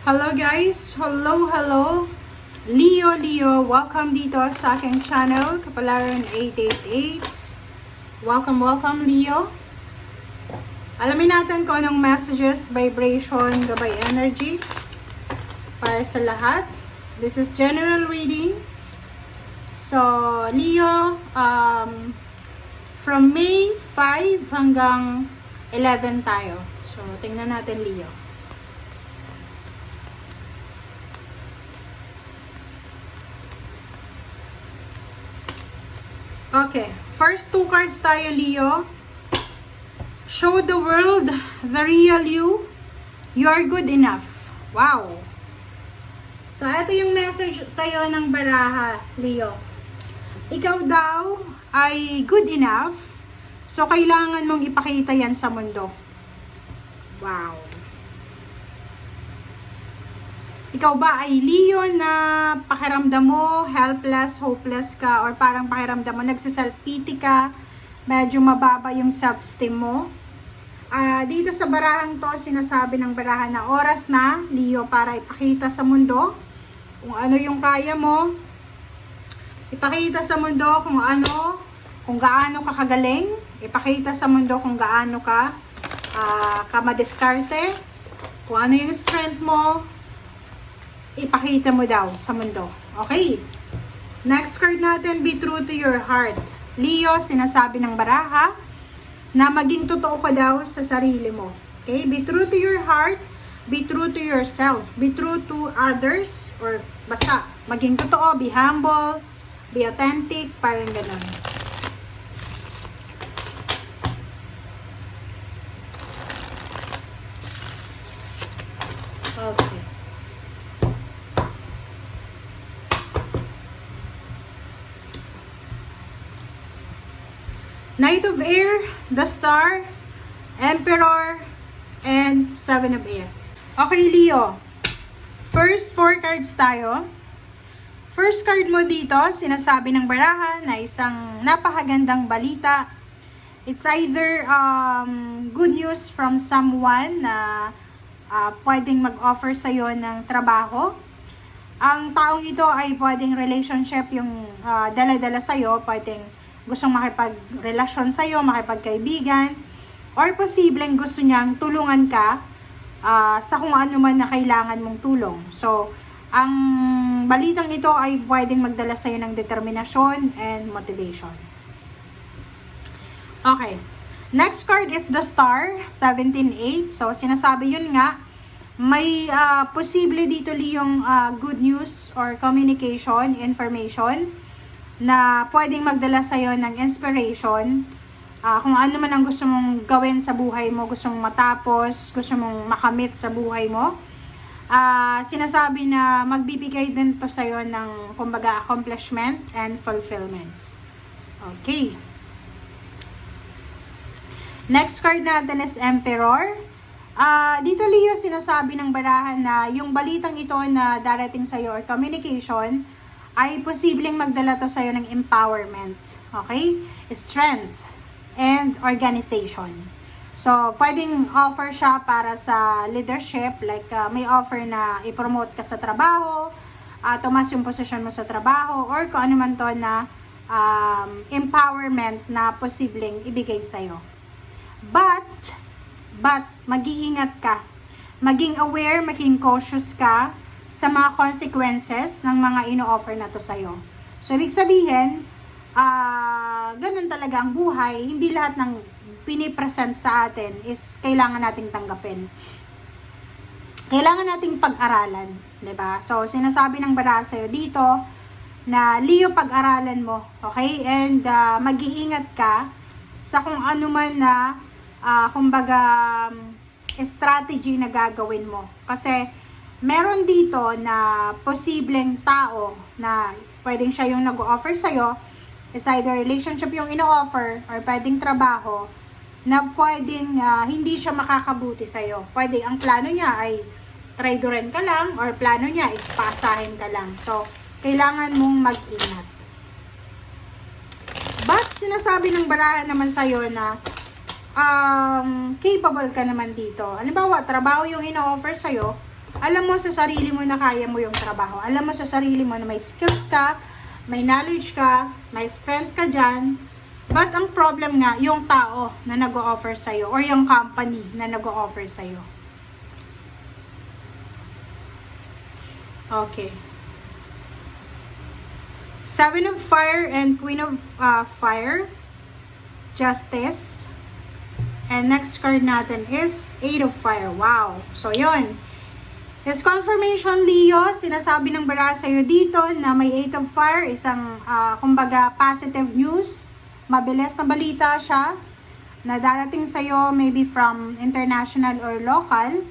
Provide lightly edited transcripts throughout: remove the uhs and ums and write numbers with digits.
Hello guys! Hello! Leo, welcome dito sa aking channel, Kapalaran 888. Welcome Leo. Alamin natin kung anong messages, vibration, gabay energy para sa lahat. This is general reading. So, Leo, from May 5 hanggang 11 tayo. So, tingnan natin Leo. Okay, first two cards tayo, Leo. Show the world the real you. You are good enough. Wow. So, ito yung message sa'yo ng baraha, Leo. Ikaw daw ay good enough. So, kailangan mong ipakita yan sa mundo. Wow. Ikaw ba ay Leo na pakiramdam mo, helpless, hopeless ka, or parang pakiramdam mo, nagsiself-pity ka, medyo mababa yung self-esteem mo? Dito sa barahang to, sinasabi ng barahan na oras na, Leo, para ipakita sa mundo kung ano yung kaya mo. Ipakita sa mundo kung gaano ka kagaling. Ipakita sa mundo kung gaano ka madiskarte, kung ano yung strength mo. Ipakita mo daw sa mundo. Okay? Next card natin, be true to your heart. Leo, sinasabi ng baraha na maging totoo ka daw sa sarili mo. Okay? Be true to your heart. Be true to yourself. Be true to others. Or basta, maging totoo. Be humble. Be authentic. Parang ganun. Okay. Knight of Air, the Star, Emperor, and Seven of Air. Okay, Leo. First 4 cards tayo. First card mo dito, sinasabi ng baraha na isang napakagandang balita. It's either good news from someone na pwedeng mag-offer sa'yo ng trabaho. Ang taong ito ay pwedeng relationship yung dala-dala sa'yo, pwedeng gustong makipagrelasyon sa'yo, makipagkaibigan, or posibleng gusto niyang tulungan ka sa kung ano man na kailangan mong tulong. So, ang balitang ito ay pwedeng magdala sa'yo ng determinasyon and motivation. Okay. Next card is the Star, 17-8. So, sinasabi yun nga, may posible dito yung good news or communication, information, na pwedeng magdala sa'yo ng inspiration, kung ano man ang gusto mong gawin sa buhay mo, gusto mong matapos, gusto mong makamit sa buhay mo. Sinasabi na magbibigay din to sa'yo ng, kumbaga, accomplishment and fulfillment. Okay. Next card natin is Emperor. Dito, Leo, sinasabi ng barahan na yung balitang ito na darating sa'yo or communication ay posibleng magdala to sa'yo ng empowerment, okay? Strength and organization. So, pwedeng offer siya para sa leadership, like may offer na i-promote ka sa trabaho, tumas yung posisyon mo sa trabaho, or kung ano man to na empowerment na posibleng ibigay sa'yo. But, mag-iingat ka. Maging aware, maging cautious ka sa mga consequences ng mga ino-offer na to sa'yo. So, ibig sabihin, ganun talaga ang buhay. Hindi lahat ng pinipresent sa atin is kailangan nating tanggapin. Kailangan nating pag-aralan. 'Di ba? So, sinasabi ng baraha sa'yo dito na, Leo, pag-aralan mo. Okay? And mag-iingat ka sa kung ano man na, kumbaga, strategy na gagawin mo. Kasi, meron dito na posibleng tao na pwedeng siya yung nag-o-offer sa'yo, is either relationship yung ino-offer or pwedeng trabaho na pwedeng hindi siya makakabuti sa'yo. Pwede, ang plano niya ay traidorin ka lang or plano niya is pasahin ka lang. So, kailangan mong mag-ingat. But, sinasabi ng barahan naman sa'yo na capable ka naman dito. Halimbawa, trabaho yung ino-offer sa'yo, Alam mo sa sarili mo na kaya mo yung trabaho. Alam mo sa sarili mo na may skills ka, may knowledge ka, may strength ka dyan. But ang problem nga, yung tao na nag-o-offer sa'yo or yung company na nag-o-offer sa'yo. Okay. Seven of Fire and Queen of Fire. Justice. And next card natin is Eight of Fire. Wow. So, yun. This confirmation, Leo, sinasabi ng baraha sa'yo dito na may Eight of Fire, isang, kumbaga, positive news. Mabilis na balita siya na darating sa'yo maybe from international or local.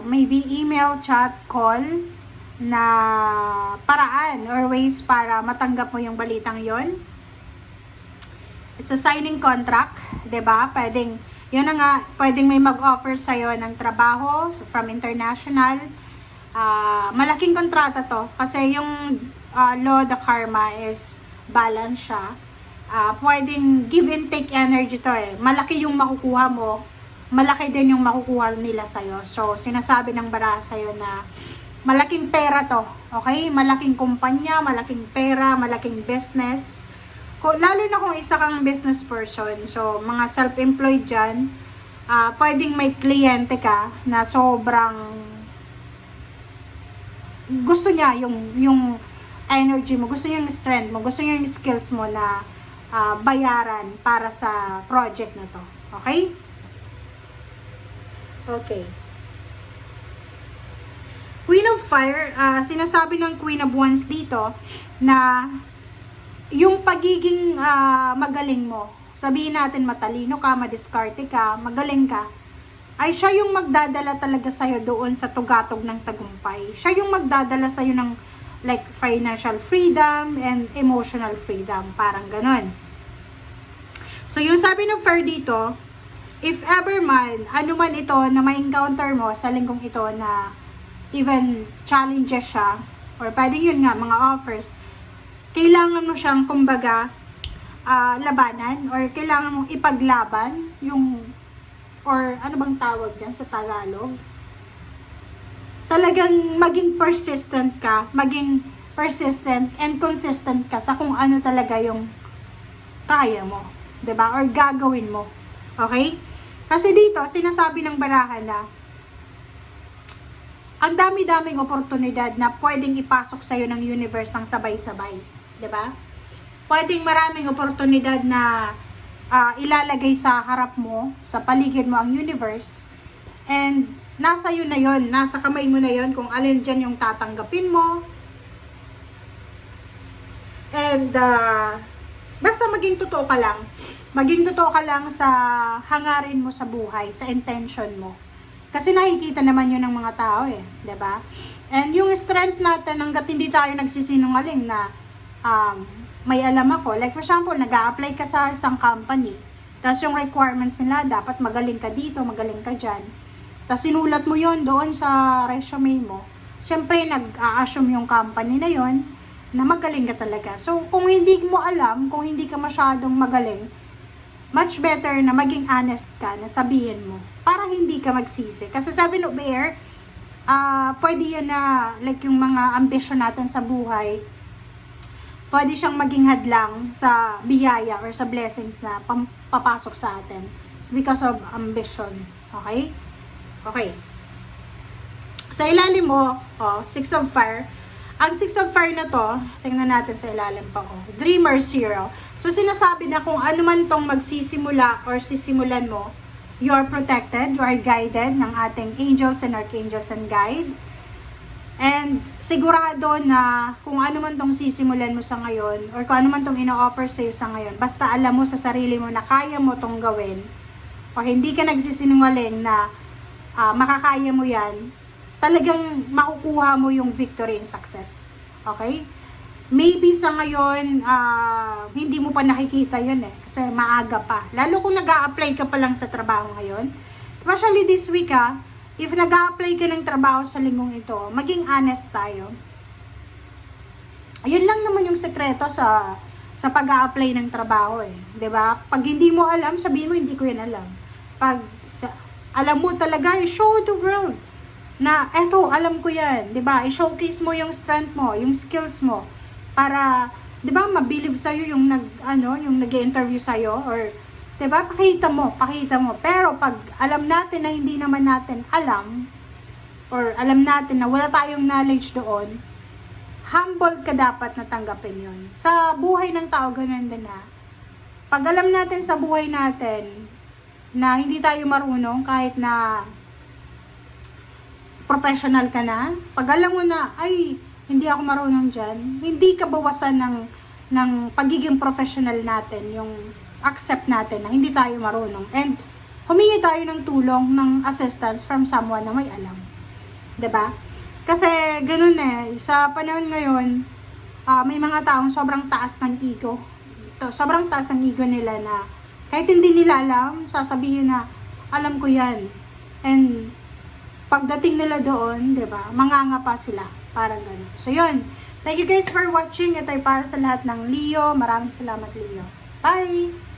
Maybe email, chat, call na paraan or ways para matanggap mo yung balitang yon. It's a signing contract, 'di ba? Pwedeng yun na nga, pwedeng may mag-offer sa'yo ng trabaho from international. Malaking kontrata to kasi yung law, the karma is balance siya. Pwedeng give and take energy to eh. Malaki yung makukuha mo, malaki din yung makukuha nila sa'yo. So, sinasabi ng baraha sa'yo na malaking pera to, okay? Malaking kumpanya, malaking pera, malaking business. Lalo na kung isa kang business person, so mga self-employed dyan, pwedeng may kliyente ka na sobrang gusto niya yung energy mo, gusto niya yung strength mo, gusto niya yung skills mo na bayaran para sa project na to. Okay? Okay. Queen of Fire, sinasabi ng Queen of Wands dito na yung pagiging magaling mo, sabihin natin matalino ka, madiskarte ka, magaling ka, ay siya yung magdadala talaga sa'yo doon sa tugatog ng tagumpay. Siya yung magdadala sa'yo ng like financial freedom and emotional freedom, parang ganon. So yung sabi ng Fire dito, if ever man, ano man ito na ma-encounter mo sa linggong ito na even challenges siya, or pwedeng yun nga, mga offers, kailangan mo siyang, kumbaga, labanan, or kailangan mong ipaglaban, yung, or ano bang tawag dyan sa Tagalog? Talagang maging persistent ka, maging persistent and consistent ka sa kung ano talaga yung kaya mo, 'di ba? Or gagawin mo. Okay? Kasi dito, sinasabi ng baraha na ang dami-daming oportunidad na pwedeng ipasok sa'yo ng universe ng sabay-sabay. 'Di ba? Pwedeng maraming oportunidad na ilalagay sa harap mo, sa paligid mo ang universe. And nasa yun na yun, nasa kamay mo na yun kung alin dyan yung tatanggapin mo. And basta maging totoo ka lang. Maging totoo ka lang sa hangarin mo sa buhay, sa intention mo. Kasi nakikita naman yun ng mga tao eh, 'di ba? And yung strength natin hangga't hindi tayo nagsisinungaling na may alam ako. Like for example, nag-a-apply ka sa isang company. Tapos yung requirements nila, dapat magaling ka dito, magaling ka dyan. Tapos sinulat mo yon doon sa resume mo. Siyempre, nag-a-assume yung company na yon na magaling ka talaga. So, kung hindi mo alam, kung hindi ka masyadong magaling, much better na maging honest ka, na sabihin mo, para hindi ka magsisi. Kasi sabi no Bear, pwede yun na, like yung mga ambition natin sa buhay, pwede siyang maging hadlang sa biyaya or sa blessings na papasok sa atin. It's because of ambition. Okay? Okay. Sa ilalim mo, Six of Fire. Ang Six of Fire na to, tingnan natin sa ilalim pa, Dreamer Zero. So, sinasabi na kung ano man tong magsisimula or sisimulan mo, you are protected, you are guided ng ating angels and archangels and guide. And sigurado na kung ano man tong sisimulan mo sa ngayon, or kung ano man tong ino-offer sa'yo sa ngayon, basta alam mo sa sarili mo na kaya mo tong gawin, o hindi ka nagsisinungaling na makakaya mo yan, talagang makukuha mo yung victory and success. Okay? Maybe sa ngayon, hindi mo pa nakikita yun eh. Kasi maaga pa. Lalo kung nag-a-apply ka pa lang sa trabaho ngayon. Especially this week if nag-a-apply ka ng trabaho sa linggong ito, maging honest tayo. Ayun lang naman yung sekreto sa pag-a-apply ng trabaho eh. 'Di ba? Pag hindi mo alam, sabihin mo hindi ko yan alam. Pag alam mo talaga, show the world. na eto, alam ko yan, 'di ba? I-showcase mo yung strength mo, yung skills mo para 'di ba mabilive sa yung yung nag-interview sa or 'di ba? Pakita mo. Pero pag alam natin na hindi naman natin alam or alam natin na wala tayong knowledge doon, humble ka dapat na tanggapin 'yon. Sa buhay ng tao ganun din na. Pag alam natin sa buhay natin na hindi tayo marunong kahit na professional ka na, pag alam mo na, ay, hindi ako marunong dyan, hindi ka bawasan ng pagiging professional natin, yung accept natin na hindi tayo marunong. And, humingi tayo ng tulong, ng assistance from someone na may alam. 'Di ba? Kasi, ganun sa panahon ngayon, may mga taong sobrang taas ng ego. Sobrang taas ng ego nila na, kahit hindi nila alam, sasabihin na, alam ko yan. And, pagdating nila doon, 'di ba? Mangangapa sila, parang gano'n. So 'yun. Thank you guys for watching. Ito ay para sa lahat ng Leo. Maraming salamat, Leo. Bye.